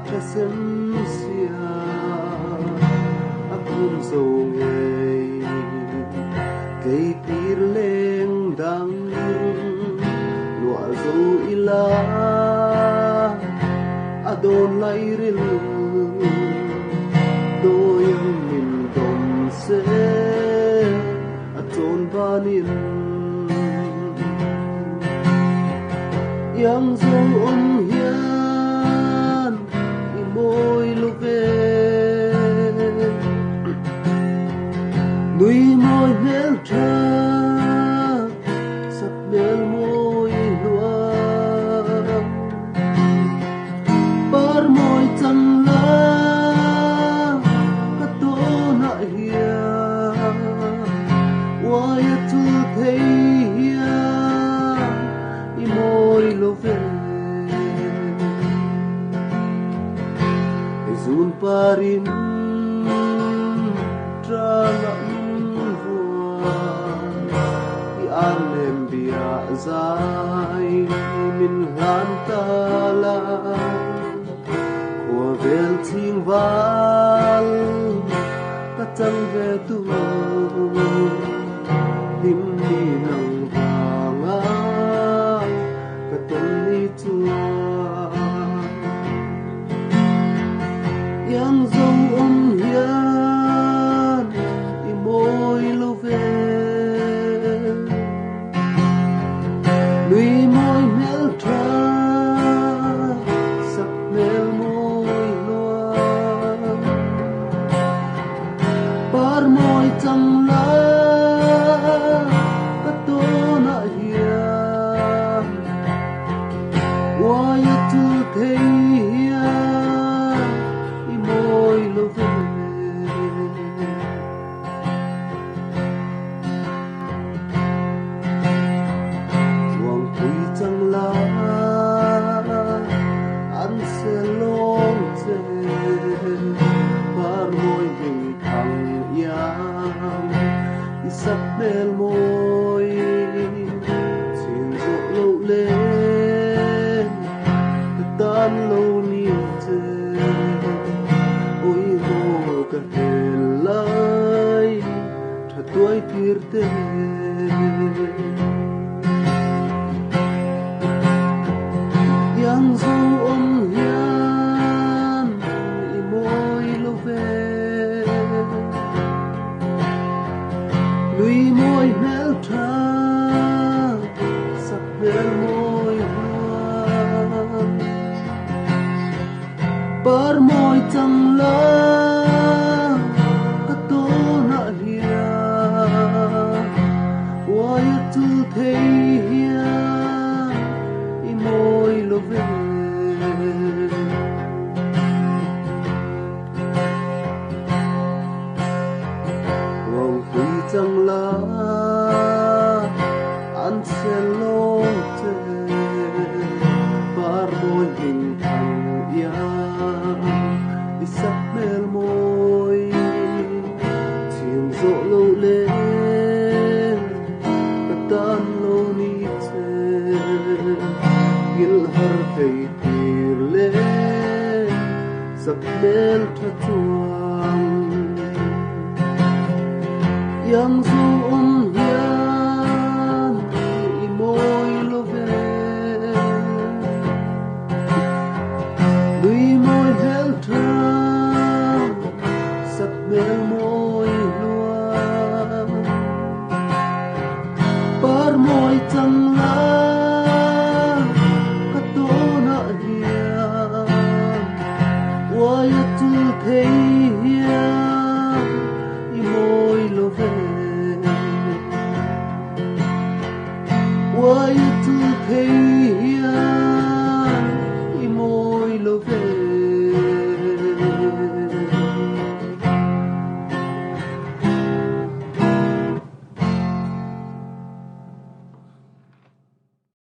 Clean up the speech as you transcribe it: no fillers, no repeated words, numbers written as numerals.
kasensia akun zongai kay pirleng dang lua zo ila adon lairil doyang min dom se aton banin yang zo hian imoy love nui môi mel tra sắp mel môi lua par môi chẳng la cắt tô na hia why tu thấy hia i môi love zun parin tra anem bia zai min lan ta la của vel thing val ta chẳng về tu him ni nang vanga ka ton ni tu yang zong hian i môi love lui môi mel tra sắc mel môi loa par môi chẳng la cắt tô na hia why tu thấy hia i môi love chẳng là anh sẽ lông chê par môi hình thằng yang đi sắp bên môi xin rộ lâu lên tan lâu niềm chê ôi hồ cả hề lại thật tuổi tiệt tê yang zo hian i môi love lui môi mel tra sắc mel môi loan par môi chẳng la cắt tô na hia why tu thấy hia i môi love vòng quy chẳng là anh sẽ lông chê par môi hình thằng yang đi sắc mel môi thiên rộ lâu lên cả tan lâu ni chê gil har kay tirle sak mel thatuam yang zo hian i môi love lui môi mel tra sak mel môi loa par môi chẳng la why tu thấy